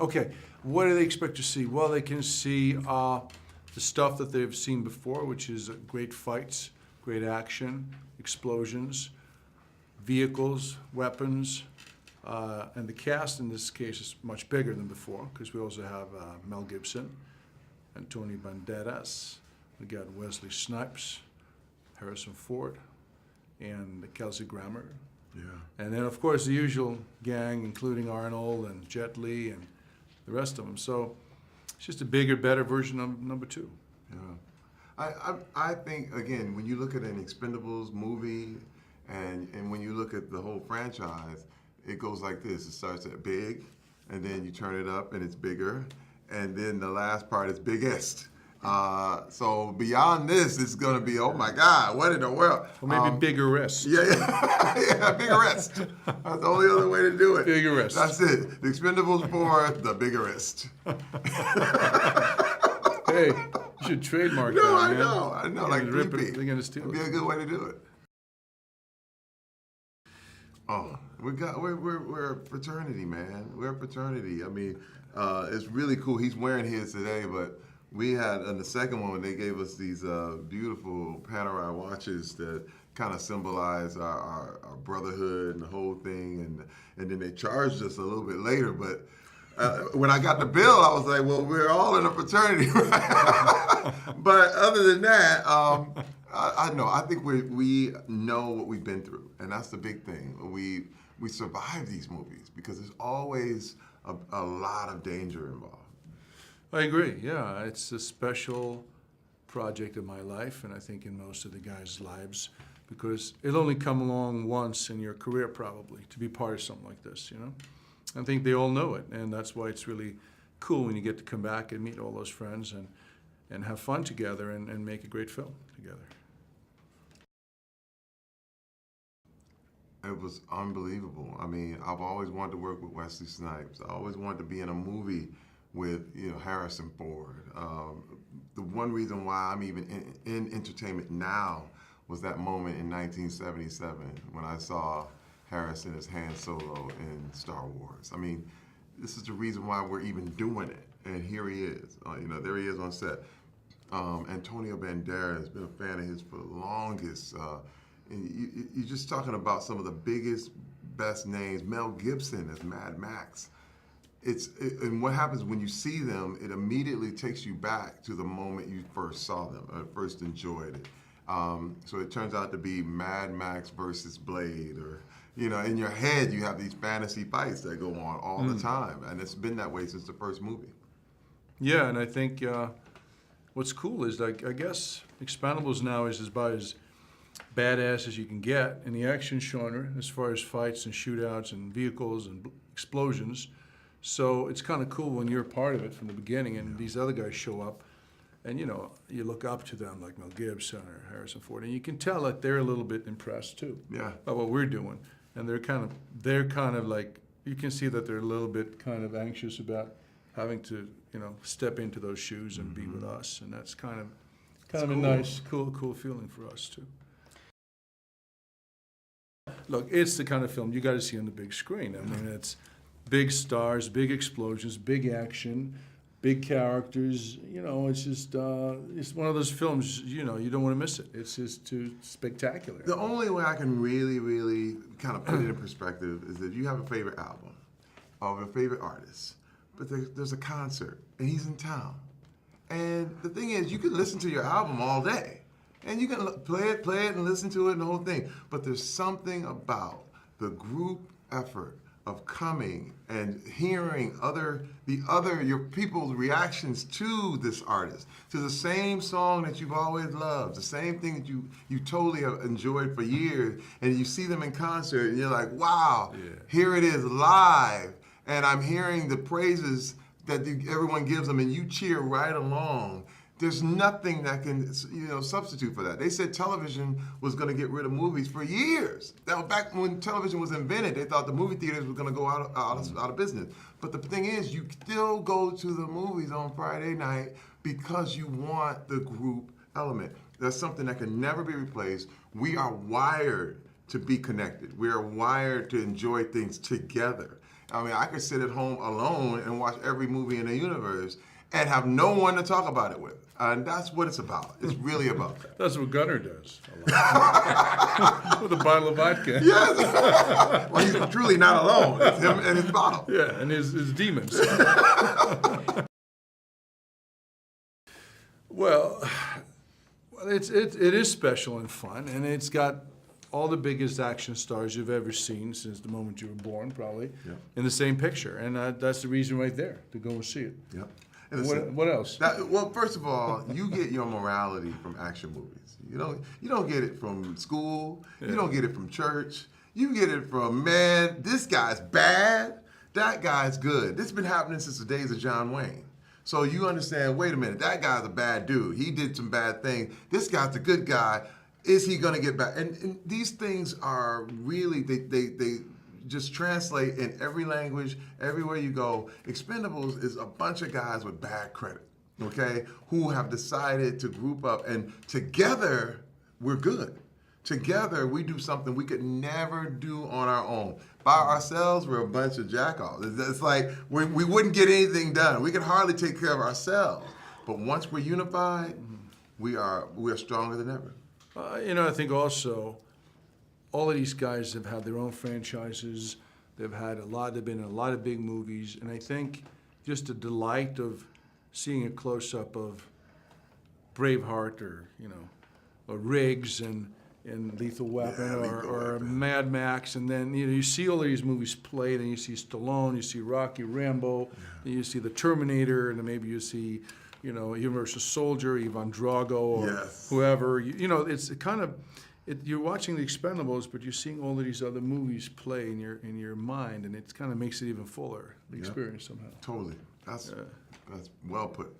Okay, what do they expect to see? Well, they can see the stuff that they've seen before, which is great fights, great action, explosions, vehicles, weapons, and the cast in this case is much bigger than before because we also have Mel Gibson, Antonio Banderas, we got Wesley Snipes, Harrison Ford, and Kelsey Grammer. Yeah. And then, of course, the usual gang, including Arnold and Jet Li and the rest of them. So it's just a bigger, better version of number two. Yeah. I think, again, when you look at an Expendables movie and when you look at the whole franchise, it goes like this. It starts at big, and then you turn it up and it's bigger, and then the last part is biggest. So beyond this, it's going to be, oh my God, what in the world? Or maybe bigger rest. Yeah, yeah, bigger rest. That's the only other way to do it. Bigger rest. That's it. The Expendables 4, the bigger rest. Hey, you should trademark that, man. I know, like rip creepy. it, they're going to steal It'd be it. a good way to do it. Oh, we're a fraternity, man. We're a fraternity. I mean, it's really cool. He's wearing his today, but we had on the second one, they gave us these beautiful Panerai watches that kind of symbolize our brotherhood and the whole thing, and then they charged us a little bit later. But when I got the bill, I was like, well, we're all in a fraternity, right? But other than that, I think we know what we've been through, and that's the big thing. We survive these movies because there's always a lot of danger involved. I agree, yeah. It's a special project in my life, and I think in most of the guys' lives, because it'll only come along once in your career probably to be part of something like this, you know? I think they all know it, and that's why it's really cool when you get to come back and meet all those friends and have fun together and make a great film together. It was unbelievable. I mean, I've always wanted to work with Wesley Snipes. I always wanted to be in a movie with Harrison Ford. The one reason why I'm even in entertainment now was that moment in 1977 when I saw Harrison as Han Solo in Star Wars. I mean, this is the reason why we're even doing it. And here he is. There he is on set. Antonio Banderas has been a fan of his for the longest. And you're just talking about some of the biggest, best names. Mel Gibson as Mad Max. And what happens when you see them, it immediately takes you back to the moment you first saw them, or first enjoyed it. So it turns out to be Mad Max versus Blade, or, in your head you have these fantasy fights that go on all the time, and it's been that way since the first movie. Yeah, and I think what's cool is, like, I guess Expendables now is about as badass as you can get in the action genre as far as fights and shootouts and vehicles and explosions. So it's kind of cool when you're a part of it from the beginning and these other guys show up and, you look up to them like Mel Gibson or Harrison Ford, and you can tell that they're a little bit impressed too by what we're doing. And they're kind of like, you can see that they're a little bit kind of anxious about having to, step into those shoes and be with us. And that's kind of Cool. a nice, cool feeling for us too. Look, it's the kind of film you got to see on the big screen. I mean, it's big stars, big explosions, big action, big characters. It's just, it's one of those films, you don't want to miss it. It's just too spectacular. The only way I can really, really kind of put it in perspective is if you have a favorite album of a favorite artist, but there's a concert and he's in town. And the thing is, you can listen to your album all day. And you can play it and listen to it and the whole thing. But there's something about the group effort of coming and hearing your people's reactions to this artist, to the same song that you've always loved, the same thing that you totally have enjoyed for years, and you see them in concert and you're like, wow, here it is live, and I'm hearing the praises that everyone gives them, and you cheer right along. There's nothing that can, substitute for that. They said television was going to get rid of movies for years. Now, back when television was invented, they thought the movie theaters were going to go out of business. But the thing is, you still go to the movies on Friday night because you want the group element. That's something that can never be replaced. We are wired to be connected. We are wired to enjoy things together. I mean, I could sit at home alone and watch every movie in the universe and have no one to talk about it with. And that's what it's about. It's really about that. That's what Gunnar does a lot. With a bottle of vodka. Yes. Well, he's truly not alone. It's him and his bottle. Yeah, and his demons. Well, it is special and fun, and it's got all the biggest action stars you've ever seen since the moment you were born, probably, in the same picture. And that's the reason right there to go and see it. Yep. What else? Well, first of all, you get your morality from action movies. You don't get it from school. Yeah. You don't get it from church. You get it from, man, this guy's bad, that guy's good. This has been happening since the days of John Wayne. So you understand, wait a minute, that guy's a bad dude. He did some bad things. This guy's a good guy. Is he going to get back? And these things are really, they just translate in every language, everywhere you go. Expendables is a bunch of guys with bad credit, okay, who have decided to group up, and together we're good. Together we do something we could never do on our own. By ourselves, we're a bunch of jack-offs. It's like we wouldn't get anything done. We can hardly take care of ourselves. But once we're unified, we are stronger than ever. I think also all of these guys have had their own franchises. They've been in a lot of big movies, and I think just the delight of seeing a close-up of Braveheart or Riggs and Lethal Weapon or Mad Max, and then you see all of these movies played, and you see Stallone, you see Rocky, Rambo, and you see the Terminator, and then maybe you see Universal Soldier, Ivan Drago, or whoever. It's kind of. You're watching the Expendables, but you're seeing all of these other movies play in your mind, and it kind of makes it even fuller, the experience somehow. Totally. That's well put.